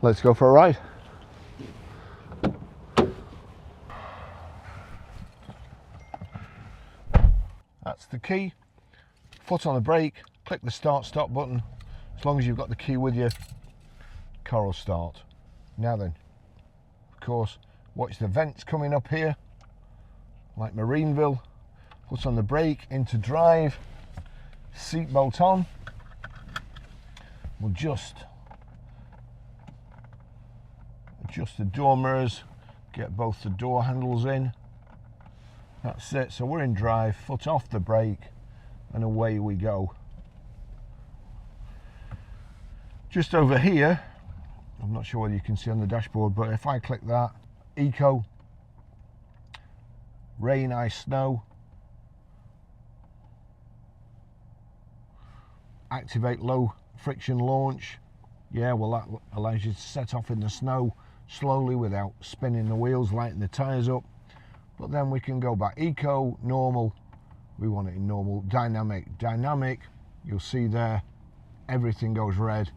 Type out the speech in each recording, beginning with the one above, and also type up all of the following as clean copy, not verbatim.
Let's go for a ride. That's the key. Foot on the brake, click the start stop button. As long as you've got the key with you, car will start. Now then, of course, watch the vents coming up here, like Marineville. Foot on the brake, into drive, seatbelt on. We'll just adjust the door mirrors, get both the door handles in. That's it, so we're in drive, foot off the brake, and away we go. Just over here, I'm not sure whether you can see on the dashboard, but if I click that, Eco, rain, ice, snow, activate low friction launch. Yeah, well, that allows you to set off in the snow slowly without spinning the wheels, lighting the tyres up. But then we can go back. Eco, normal, we want it in normal. Dynamic, you'll see there, everything goes red,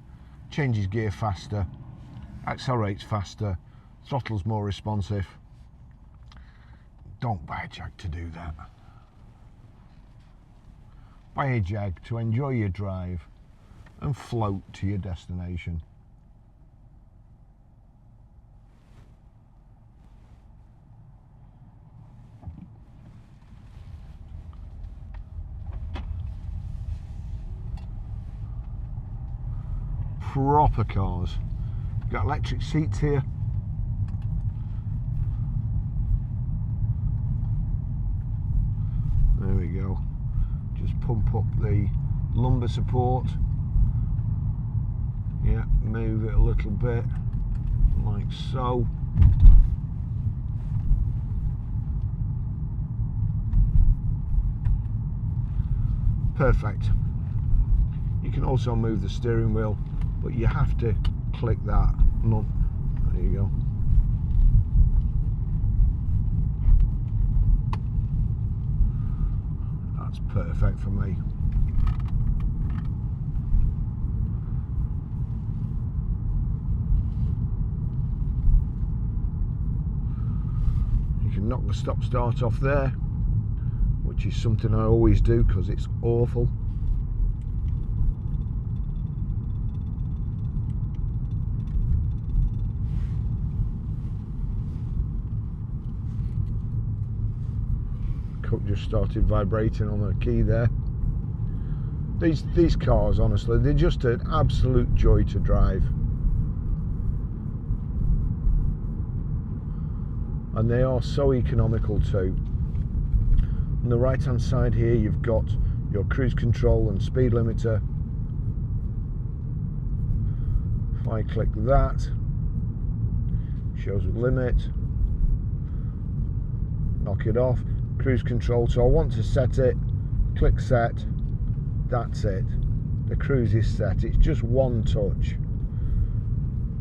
changes gear faster, accelerates faster, throttle's more responsive. Don't buy a Jag to do that. Buy a Jag to enjoy your drive and float to your destination. Proper cars. We've got electric seats here. There we go. Just pump up the lumbar support. Yeah, move it a little bit, like so. Perfect. You can also move the steering wheel, but you have to click that. There you go. That's perfect for me. You can knock the stop start off there, which is something I always do because it's awful. Cup just started vibrating on the key there. These cars, honestly, they're just an absolute joy to drive. And they are so economical too. On the right hand side here you've got your cruise control and speed limiter. If I click that, shows the limit, knock it off, cruise control. So I want to set it, click set, that's it, the cruise is set. It's just one touch.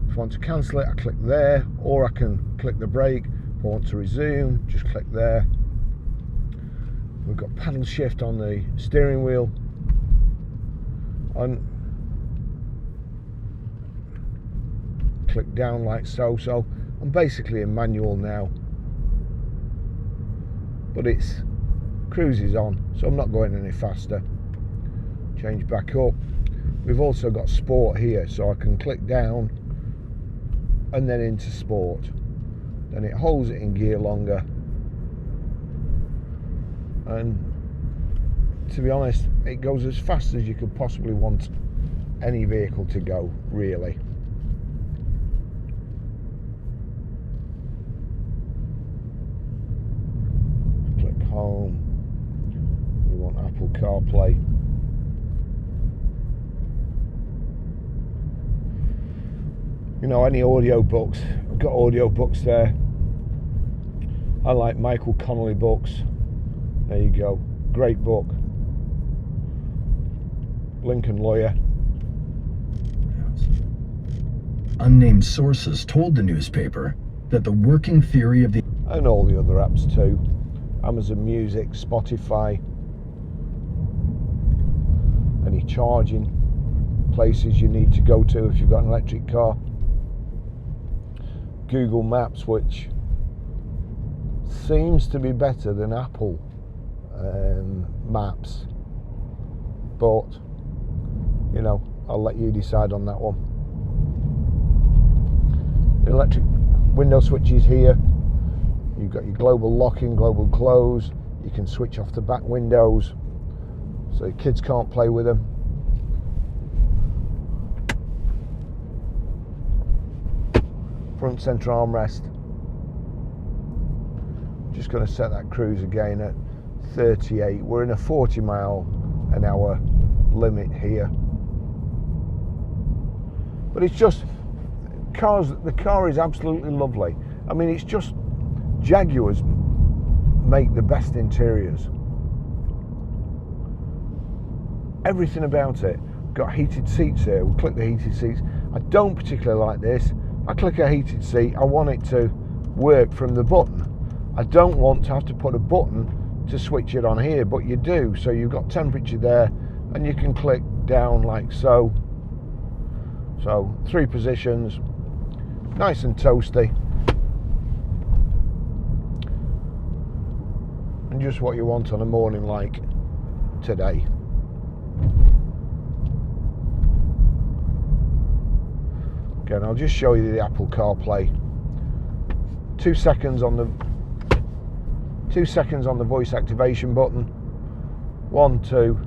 If I want to cancel it, I click there, or I can click the brake. If I want to resume, just click there. We've got paddle shift on the steering wheel, and click down like so. So I'm basically in manual now, but it's cruises on, so I'm not going any faster. Change back up. We've also got sport here, so I can click down and then into sport. Then it holds it in gear longer, and to be honest, it goes as fast as you could possibly want any vehicle to go, really. Click home. We want Apple CarPlay. You know, any audio books, I've got audio books there. I like Michael Connolly books. There you go, great book. Lincoln Lawyer. Unnamed sources told the newspaper that the working theory of the... And all the other apps too. Amazon Music, Spotify. Any charging places you need to go to if you've got an electric car. Google Maps, which seems to be better than Apple Maps, but you know, I'll let you decide on that one. Electric window switches here. You've got your global locking, global close. You can switch off the back windows so your kids can't play with them. Front center armrest. Just going to set that cruise again at 38. We're in a 40-mile-an-hour limit here. But it's just the car is absolutely lovely. I mean, it's just Jaguars make the best interiors. Everything about it. Got heated seats here. We'll click the heated seats. I don't particularly like this. I click a heated seat, I want it to work from the button. I don't want to have to put a button to switch it on here, but you do. So you've got temperature there, and you can click down like so. So 3 positions, nice and toasty. And just what you want on a morning like today. Again, I'll just show you the Apple CarPlay. 2 seconds on the voice activation button. 1, 2.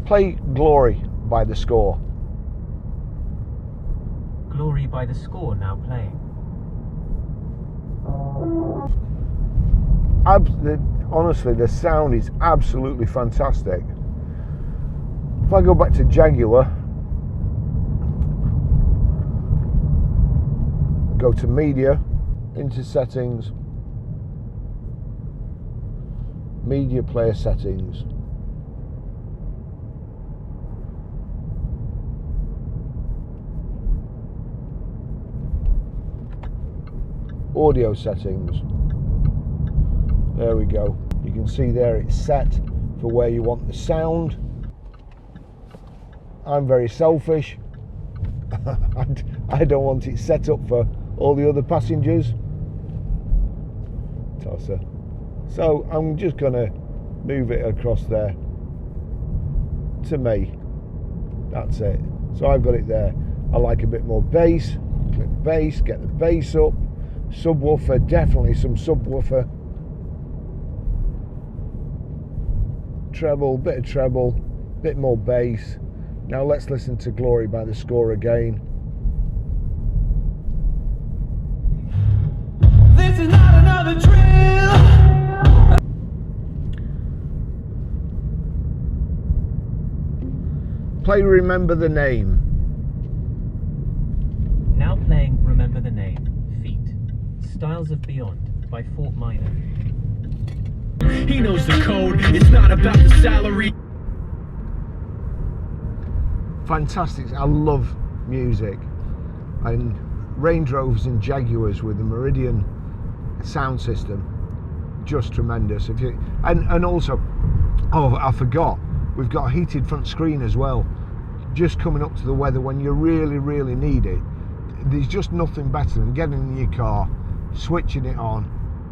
Play Glory by The Score. Glory by The Score now playing. Honestly, the sound is absolutely fantastic. If I go back to Jaguar, go to media, into settings, media player settings. Audio settings. There we go. You can see there it's set for where you want the sound. I'm very selfish. I don't want it set up for all the other passengers. Tosser. So I'm just going to move it across there to me. That's it. So I've got it there. I like a bit more bass. Click bass, get the bass up. Subwoofer, definitely some subwoofer. Treble, bit of treble, bit more bass. Now let's listen to Glory by The Score again. This is not another drill. Play Remember the Name. Now playing Remember the Name. Feet. Styles of Beyond by Fort Minor. He knows the code. It's not about the salary. Fantastic. I love music. And Range Rovers and Jaguars with the Meridian sound system, just tremendous. If you and also, oh, I forgot, we've got a heated front screen as well, just coming up to the weather when you really need it. There's just nothing better than getting in your car, switching it on,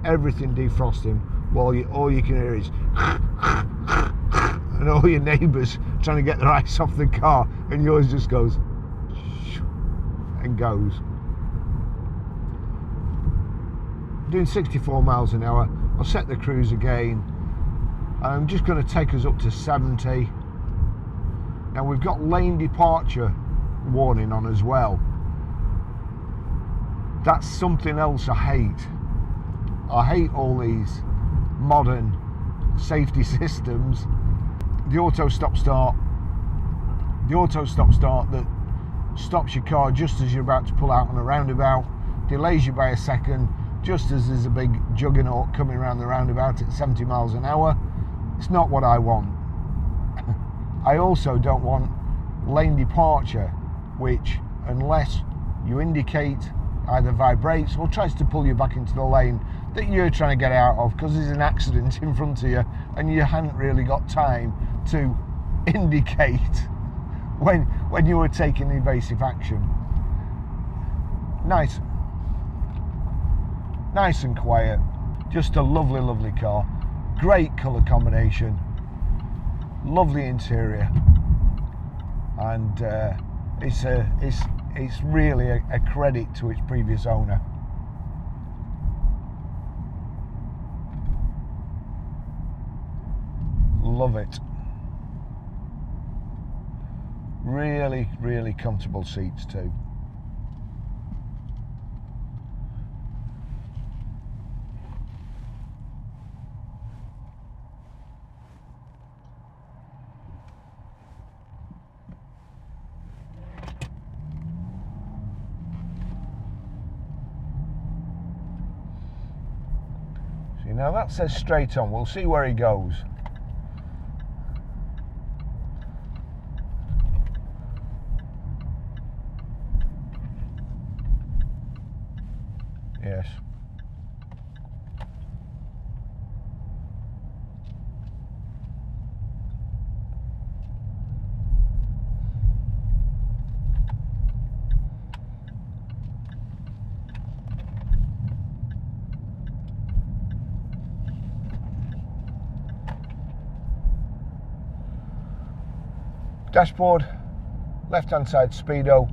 everything defrosting, while all you can hear is and all your neighbours trying to get their ice off the car, and yours just goes and goes. Doing 64 miles an hour. I'll set the cruise again. I'm just going to take us up to 70. Now we've got lane departure warning on as well. That's something else I hate. I hate all these modern safety systems. The auto stop start that stops your car just as you're about to pull out on a roundabout, delays you by a second, just as there's a big juggernaut coming around the roundabout at 70 miles an hour. It's not what I want. I also don't want lane departure, which, unless you indicate, either vibrates or tries to pull you back into the lane that you're trying to get out of because there's an accident in front of you and you hadn't really got time to indicate when you were taking evasive action. Nice nice and quiet, just a lovely, lovely car. Great colour combination, lovely interior, and it's really a credit to its previous owner. Love it. Really, really comfortable seats too. See, now that says straight on. We'll see where he goes. Yes. Dashboard, left hand side speedo,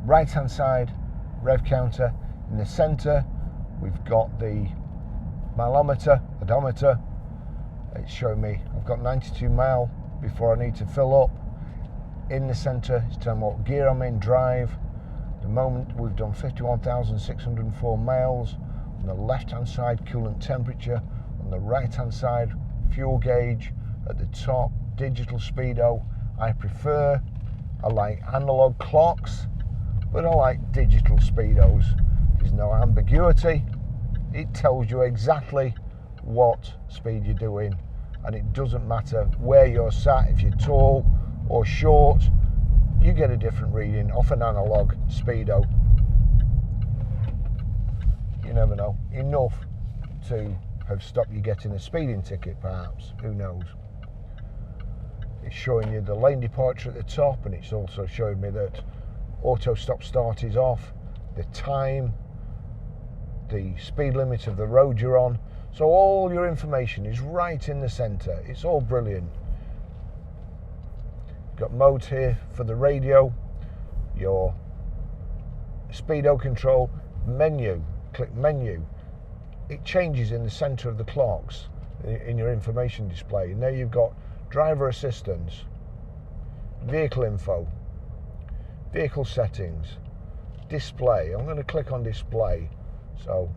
right hand side rev counter. In the centre we've got the mileometer, odometer. It's showing me I've got 92 mile before I need to fill up. In the centre it's telling me what gear I'm in, drive. At the moment we've done 51,604 miles. On the left hand side coolant temperature, on the right hand side fuel gauge, at the top digital speedo. I like analog clocks, but I like digital speedos. There's no ambiguity. It tells you exactly what speed you're doing, and it doesn't matter where you're sat. If you're tall or short, you get a different reading off an analog speedo. You never know. Enough to have stopped you getting a speeding ticket, perhaps. Who knows? It's showing you the lane departure at the top, and it's also showing me that auto stop start is off, the time, the speed limit of the road you're on. So all your information is right in the centre. It's all brilliant. Got modes here for the radio, your speedo control, menu, click menu. It changes in the centre of the clocks in your information display. And there you've got driver assistance, vehicle info, vehicle settings, display. I'm going to click on display. So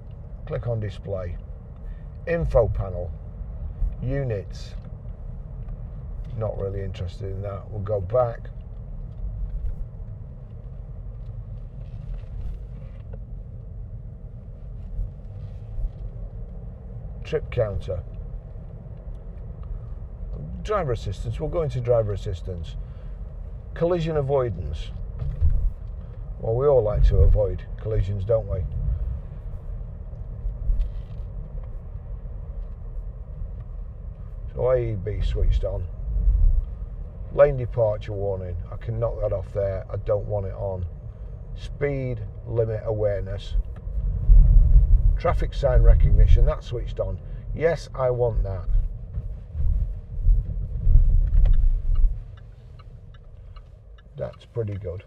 click on display. Info panel, units. Not really interested in that. We'll go back. Trip counter. Driver assistance. We'll go into driver assistance. Collision avoidance. Well, we all like to avoid collisions, don't we? So AEB switched on. Lane departure warning. I can knock that off there. I don't want it on. Speed limit awareness. Traffic sign recognition. That's switched on. Yes, I want that. That's pretty good.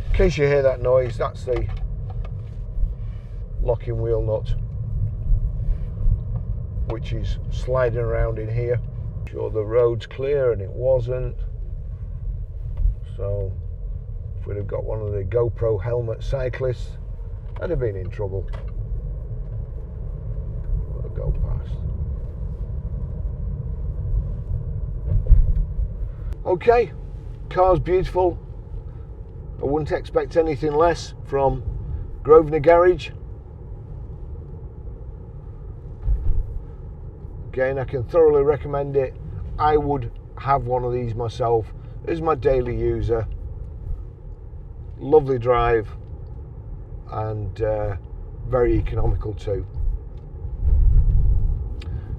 In case you hear that noise, that's the locking wheel nut, which is sliding around in here. Sure the road's clear, and it wasn't. So if we'd have got one of the GoPro helmet cyclists, I'd have been in trouble. We'll go past. Okay, car's beautiful. I wouldn't expect anything less from Grosvenor Garage. Again, I can thoroughly recommend it. I would have one of these myself as my daily user. Lovely drive, and very economical too.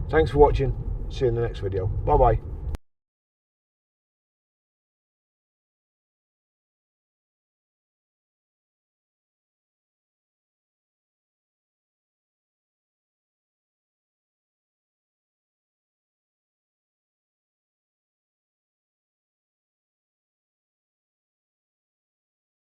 Thanks for watching. See you in the next video. Bye bye.